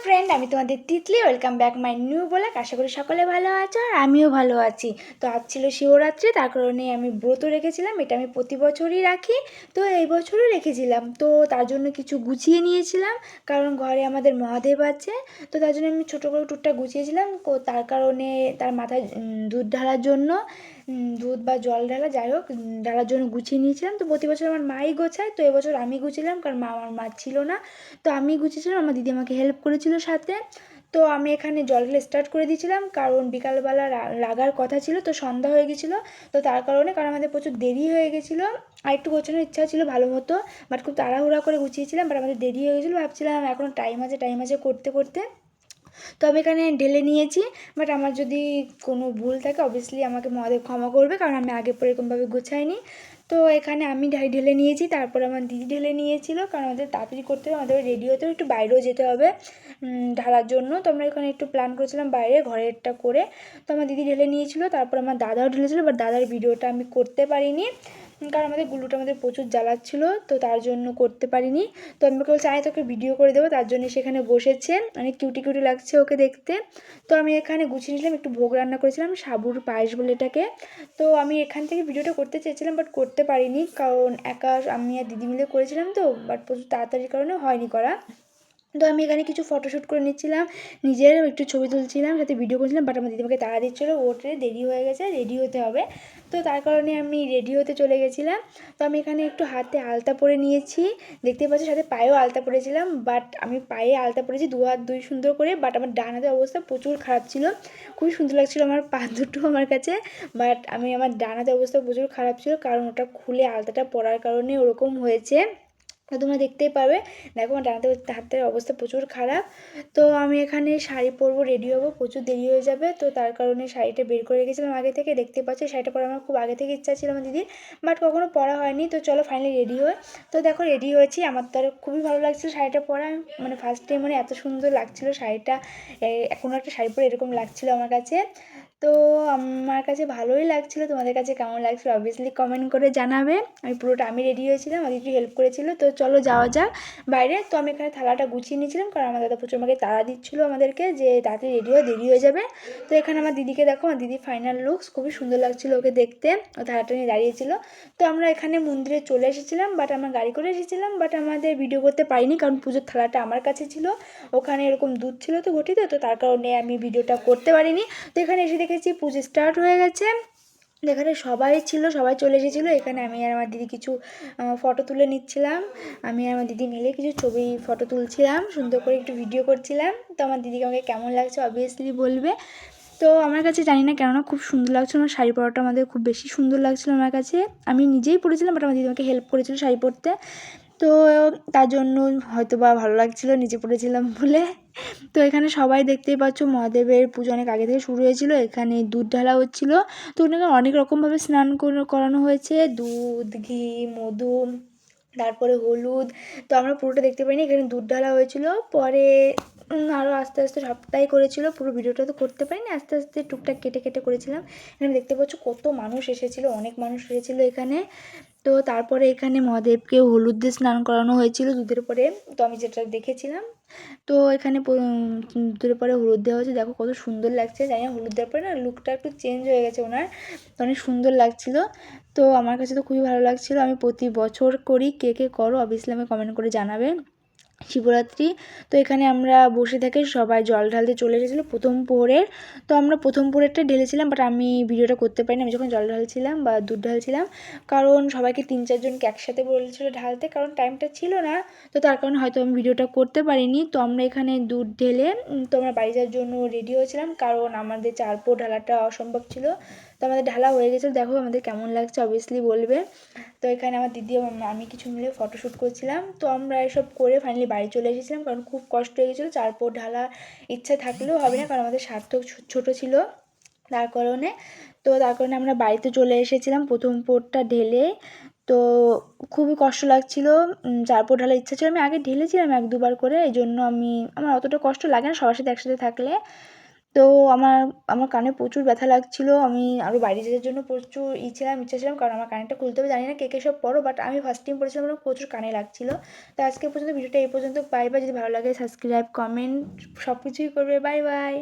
Friend, আমি তোমাদের Titli. Welcome back my new blog. আশা করি সকলে ভালো আছো আর আমিও ভালো আছি। তো আজ ছিল শিবরাত্রি, তার কারণে আমি ব্রত রেখেছিলাম। এটা আমি প্রতি বছরই রাখি, তো এই বছরও রেখেছিলাম। তো তার জন্য কিছু গুছিয়ে নিয়েছিলাম, কারণ ঘরে আমাদের মহাদেব আছে। তো তার জন্য আমি ছোটো করে টুকটা গুছিয়েছিলাম। তার কারণে তার মাথায় দুধ ঢালার জন্য, দুধ বা জল ঢালা, যাই হোক, ঢালার জন্য গুছিয়ে নিয়েছিলাম। তো প্রতি বছর আমার মাই গোছায়, তো এবছর আমি গুছিলাম, কারণ আমার মা ছিল না। তো আমি গুছিয়েছিলাম, আমার দিদি আমাকে হেল্প করেছিল সাথে। তো আমি এখানে জল ঢেলে স্টার্ট করে দিয়েছিলাম, কারণ বিকালবেলা লাগার কথা ছিল, তো সন্ধ্যা হয়ে গেছিলো। তো তার কারণে, কারণ আমাদের প্রচুর দেরি হয়ে গেছিলো। আর একটু গোছানোর ইচ্ছা ছিল ভালো মতো, বাট খুব তাড়াহুড়া করে গুছিয়েছিলাম। বাট আমাদের দেরি হয়ে গেছিলো, ভাবছিলাম এখনও টাইম আছে করতে করতে। তো আমি এখানে ঢেলে নিয়েছি। বাট আমার যদি কোনো ভুল থাকে অবভিয়াসলি আমাকে মহাদেব ক্ষমা করবে, কারণ আমি আগে পরে এরকমভাবে গোছাইনি। তো এখানে আমি ঢেলে নিয়েছি, তারপর আমার দিদি ঢেলে নিয়েছিল, কারণ আমাদের তাড়াতাড়ি করতে হবে, আমাদের রেডি হতে হবে, একটু বাইরেও যেতে হবে ঢালার জন্য। তো আমরা এখানে একটু প্ল্যান করেছিলাম বাইরে ঘরেরটা করে। তো আমার দিদি ঢেলে নিয়েছিল, তারপর আমার দাদাও ঢেলেছিল, বাট দাদার ভিডিওটা আমি করতে পারিনি, কারণ আমাদের গুলুটা আমাদের প্রচুর জ্বালাচ্ছিলো, তো তার জন্য করতে পারিনি। তো আমি কেবল চাই তোকে ভিডিও করে দেবো, তার জন্য সেখানে বসেছে, অনেক কিউটি কিউটি লাগছে ওকে দেখতে। তো আমি এখানে গুছিয়ে নিয়েছিলাম, একটু ভোগ রান্না করেছিলাম, সাবুর পায়েস বলে এটাকে। তো আমি এখান থেকে ভিডিওটা করতে চেয়েছিলাম, বাট করতে পারিনি, কারণ একা আমি আর দিদি মিলে করেছিলাম, তো বাট প্রচুর তাড়াতাড়ির কারণে হয়নি করা। তো আমি এখানে কিছু ফটোশ্যুট করে নিচ্ছিলাম, নিজের একটু ছবি তুলছিলাম, সাথে ভিডিও করছিলাম। বাট আমার দিদিমাকে তাড়া দিচ্ছিলো, ওঠে দেরি হয়ে গেছে, রেডি হতে হবে। তো তার কারণে আমি রেডি হতে চলে গেছিলাম। তো আমি এখানে একটু হাতে আলতা পরে নিয়েছি, দেখতে পাচ্ছি, সাথে পায়েও আলতা পরেছিলাম। বাট আমি পায়ে আলতা পরেছি দু হাত দুই সুন্দর করে, বাট আমার ডান হাতের অবস্থা প্রচুর খারাপ ছিল। খুবই সুন্দর লাগছিলো আমার পা দুটো আমার কাছে, বাট আমার ডান হাতের অবস্থা প্রচুর খারাপ ছিল, কারণ ওটা খুলে আলতাটা পরার কারণে ওরকম হয়েছে। তো তোমরা দেখতেই পাবে, দেখো আমার ডান হাতের অবস্থা প্রচুর খারাপ। তো আমি এখানে শাড়ি পরবো, রেডি হবো, প্রচুর দেরি হয়ে যাবে। তো তার কারণে শাড়িটা বের করে রেখেছিলাম আগে থেকে, দেখতে পাচ্ছি শাড়িটা পরা আমার খুব আগে থেকে ইচ্ছা ছিল আমার দিদির, বাট কখনো পরা হয়নি। তো চলো ফাইনালি রেডি হয়। তো দেখো রেডি হয়েছি, আমার তো আর খুবই ভালো লাগছিলো শাড়িটা পরা, ফার্স্ট টাইম এত সুন্দর লাগছিলো শাড়িটা। কোনো একটা শাড়ি পরে এরকম লাগছিলো আমার কাছে। তো আমার কাছে ভালোই লাগছিলো, তোমাদের কাছে কেমন লাগছিলো অবভিয়াসলি কমেন্ট করে জানাবে। আমি রেডি হয়েছিলাম, আমার দিদি হেল্প করেছিল। তো চলো যাওয়া যাক বাইরে। তো আমি এখানে থালাটা গুছিয়ে নিয়েছিলাম, কারণ আমার দাদা প্রচুর আমাকে তাড়া দিচ্ছিলো আমাদেরকে, যে তাড়াতাড়ি রেডি হয়ে দেরি হয়ে যাবে। তো এখানে আমার দিদিকে দেখো, আমার দিদি ফাইনাল লুকস, খুবই সুন্দর লাগছিলো ওকে দেখতে, ও থালাটা নিয়ে দাঁড়িয়েছিল। তো আমরা এখানে মন্দিরে চলে এসেছিলাম, বাট আমরা গাড়ি করে এসেছিলাম, বাট আমাদের ভিডিও করতে পারিনি, কারণ পুজোর থালাটা আমার কাছে ছিল, ওখানে এরকম দুধ ছিল তো ঘটিতে, তো তার কারণে আমি ভিডিওটা করতে পারিনি। তো এখানে এসে দেখেছি পুজো স্টার্ট হয়ে গেছে, এখানে সবাই ছিল, সবাই চলে এসেছিলো। এখানে আমি আর আমার দিদি কিছু ফটো তুলে নিচ্ছিলাম, আমি আর আমার দিদি মিলে কিছু ফটো তুলছিলাম, সুন্দর করে একটু ভিডিও করছিলাম। তো আমার দিদিকে আমাকে কেমন লাগছে অবভিয়াসলি বলবে। তো আমার কাছে জানি না কেননা খুব সুন্দর লাগছিলো, আমার শাড়ি পরাটা আমাদের খুব বেশি সুন্দর লাগছিলো আমার কাছে। আমি নিজেই পরেছিলাম, বাট আমার দিদি আমাকে হেল্প করেছিল শাড়ি পরতে। তো তার জন্য হয়তো বা ভালো লাগছিলো নিজে পড়েছিলাম বলে। তো এখানে সবাই দেখতেই পাচ্ছ, মহাদেবের পুজো অনেক আগে থেকে শুরু হয়েছিল, এখানে দুধ ঢালা হচ্ছিলো। তো ওনাকে অনেক রকমভাবে স্নান করানো হয়েছে, দুধ, ঘি, মধু, তারপরে হলুদ। তো আমরা পুরোটা দেখতে পাইনি, এখানে দুধ ঢালা হয়েছিল, পরে আরও আস্তে আস্তে সবটাই করেছিল, পুরো ভিডিওটা তো করতে পারিনি, আস্তে আস্তে টুকটাক কেটে কেটে করেছিলাম। এখানে দেখতে পাচ্ছ কত মানুষ এসেছিলো, অনেক মানুষ এসেছিলো এখানে। তো তারপরে এখানে মহাদেবকে হলুদ দিয়ে স্নান করানো হয়েছিল দুধের পরে, তো আমি যেটা দেখেছিলাম। তো এখানে দুধের পরে হলুদ দেওয়া হয়েছে, দেখো কত সুন্দর লাগছে। জানি না হলুদ দেওয়ার পরে না লুকটা একটু চেঞ্জ হয়ে গেছে ওনার, অনেক সুন্দর লাগছিলো। তো আমার কাছে তো খুবই ভালো লাগছিলো, আমি প্রতি বছর করি, কে কে করো অবভিয়াসলি আমি কমেন্ট করে জানাবে। শিবরাত্রি, তো এখানে আমরা বসে থেকে সবাই জল ঢালতে চলে এসেছিলো প্রথম প্রহরের। তো আমরা প্রথম প্রহরেরটা ঢেলেছিলাম, বাট আমি ভিডিওটা করতে পারিনি, আমি যখন জল ঢালছিলাম বা দুধ ঢালছিলাম, কারণ সবাইকে 3-4জনকে একসাথে বলেছিলো ঢালতে, কারণ টাইমটা ছিল না। তো তার কারণে হয়তো আমি ভিডিওটা করতে পারিনি। তো আমরা এখানে দুধ ঢেলে তো আমরা বাড়ি যাওয়ার জন্য রেডি হয়েছিলাম, কারণ আমাদের 4 পোহ ঢালাটা অসম্ভব ছিল। তো আমাদের ঢালা হয়ে গেছিলো, দেখো আমাদের কেমন লাগছে অবভিয়াসলি বলবে। তো এখানে আমার দিদি আমি কিছু মিলে ফটোশ্যুট করছিলাম। তো আমরা এসব করে ফাইনালি বাড়ি চলে এসেছিলাম, কারণ খুব কষ্ট হয়ে গেছিলো, 4 পোহ ঢালা ইচ্ছা থাকলেও হবে না, কারণ আমাদের সার্থক ছোটো ছিল তার কারণে। তো তার কারণে আমরা বাড়িতে চলে এসেছিলাম প্রথম পোহরটা ঢেলে। তো খুবই কষ্ট লাগছিলো, 4 পোহ ঢালার ইচ্ছা ছিল, আমি আগে ঢেলেছিলাম 1-2 বার করে, এই জন্য আমার অতটা কষ্ট লাগে না সবার সাথে একসাথে থাকলে। তো আমার আমার কানে প্রচুর ব্যথা লাগছিলো, আমি আরও বাইরে যাওয়ার জন্য প্রচুর ইচ্ছা ছিলাম, কারণ আমার কানেরটা খুলতে হবে। জানি না কে কে সব পরো, বাট আমি ফার্স্ট টাইম পরেছিলাম বলে প্রচুর কানে লাগছিলো। তো আজকে পর্যন্ত ভিডিওটা এই পর্যন্ত। Bye bye. যদি ভালো লাগে সাবস্ক্রাইব, কমেন্ট সব কিছুই করবে। Bye bye.